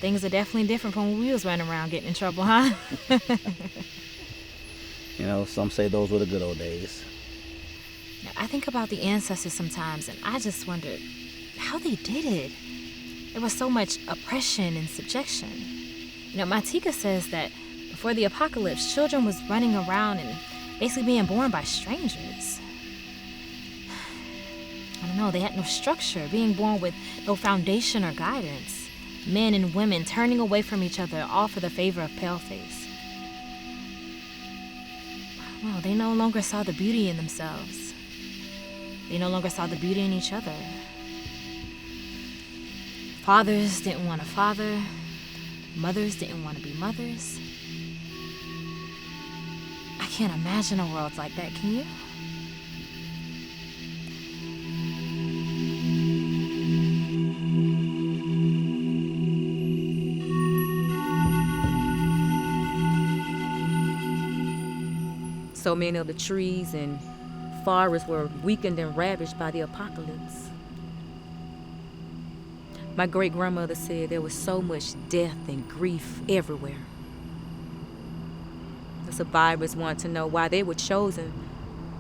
Things are definitely different from when we was running around getting in trouble, huh? You know, some say those were the good old days. I think about the ancestors sometimes, and I just wondered how they did it. There was so much oppression and subjection. You know, my Tika says that before the apocalypse, children was running around and basically being born by strangers. I don't know, they had no structure, being born with no foundation or guidance. Men and women turning away from each other, all for the favor of paleface. Well, they no longer saw the beauty in themselves. They no longer saw the beauty in each other. Fathers didn't want to father. Mothers didn't want to be mothers. I can't imagine a world like that, can you? So many of the trees and forests were weakened and ravaged by the apocalypse. My great-grandmother said there was so much death and grief everywhere. The survivors wanted to know why they were chosen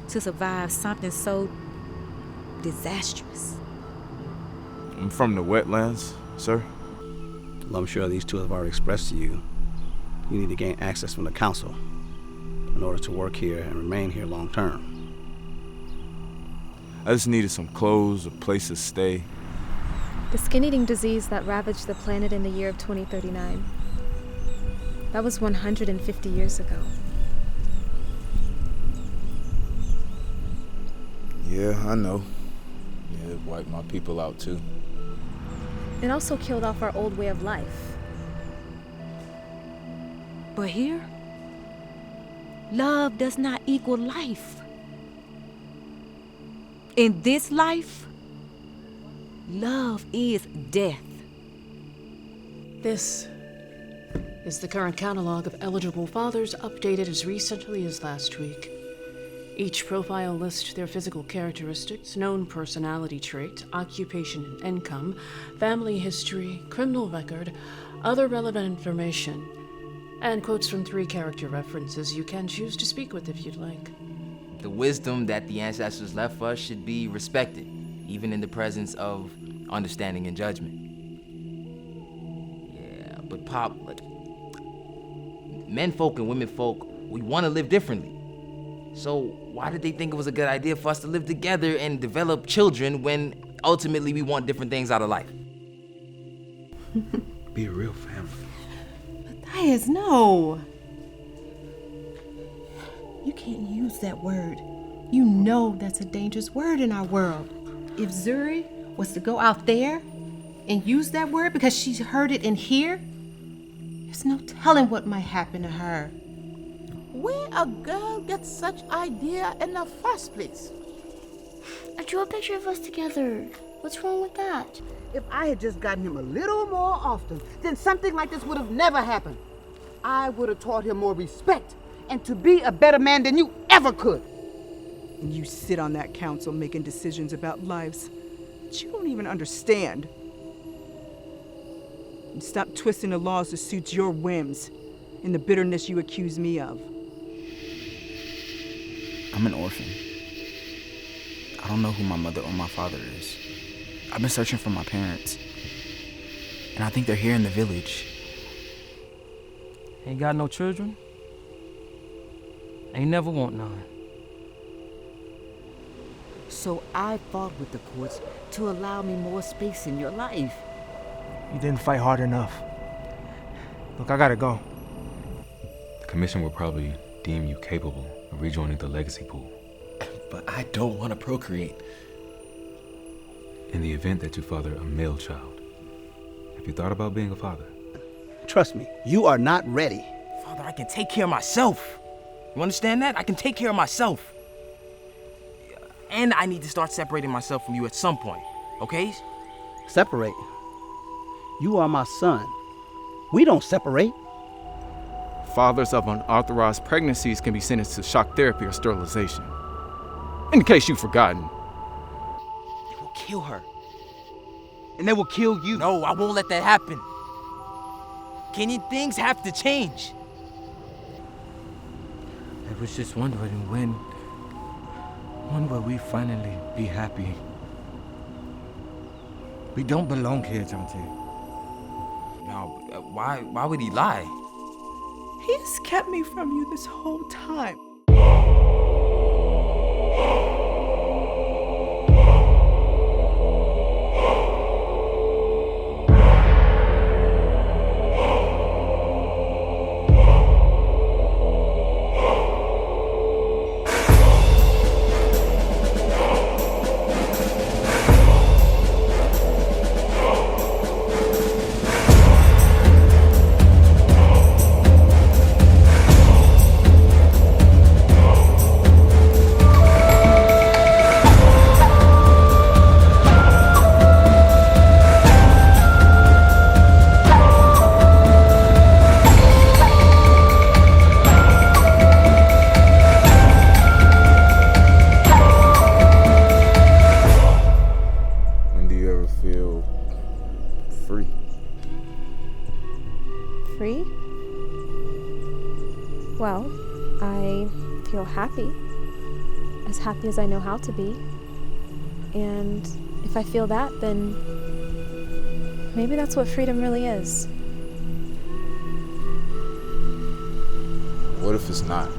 to survive something so disastrous. I'm from the wetlands, sir. Well, I'm sure these two have already expressed to you. You need to gain access from the council in order to work here and remain here long term. I just needed some clothes, a place to stay. The skin-eating disease that ravaged the planet in the year of 2039. That was 150 years ago. Yeah, I know. Yeah, it wiped my people out too. It also killed off our old way of life. But here, love does not equal life. In this life, love is death. This is the current catalog of eligible fathers, updated as recently as last week. Each profile lists their physical characteristics, known personality trait, occupation and income, family history, criminal record, other relevant information, and quotes from 3 character references you can choose to speak with if you'd like. The wisdom that the ancestors left us should be respected, even in the presence of understanding and judgment. Yeah, but Pop, look, men folk and women folk, we want to live differently. So why did they think it was a good idea for us to live together and develop children when ultimately we want different things out of life? Be a real family. Matthias, no. You can't use that word. You know that's a dangerous word in our world. If Zuri was to go out there and use that word because she's heard it in here, there's no telling what might happen to her. Where a girl gets such idea in the first place? I drew a picture of us together. What's wrong with that? If I had just gotten him a little more often, then something like this would have never happened. I would have taught him more respect and to be a better man than you ever could. And you sit on that council making decisions about lives that you don't even understand. And stop twisting the laws to suit your whims and the bitterness you accuse me of. I'm an orphan. I don't know who my mother or my father is. I've been searching for my parents. And I think they're here in the village. Ain't got no children? Ain't never want none. So I fought with the courts to allow me more space in your life. You didn't fight hard enough. Look, I gotta go. The commission will probably deem you capable of rejoining the legacy pool. But I don't want to procreate. In the event that you father a male child, have you thought about being a father? Trust me, you are not ready. Father, I can take care of myself. You understand that? I can take care of myself. And I need to start separating myself from you at some point, okay? Separate? You are my son. We don't separate. Fathers of unauthorized pregnancies can be sentenced to shock therapy or sterilization. In case you've forgotten. They will kill her. And they will kill you. No, I won't let that happen. Kenny, things have to change. I was just wondering when will we finally be happy? We don't belong here, Dante. No, why would he lie? He has kept me from you this whole time. Free? Well, I feel happy. As happy as I know how to be. And if I feel that, then maybe that's what freedom really is. What if it's not?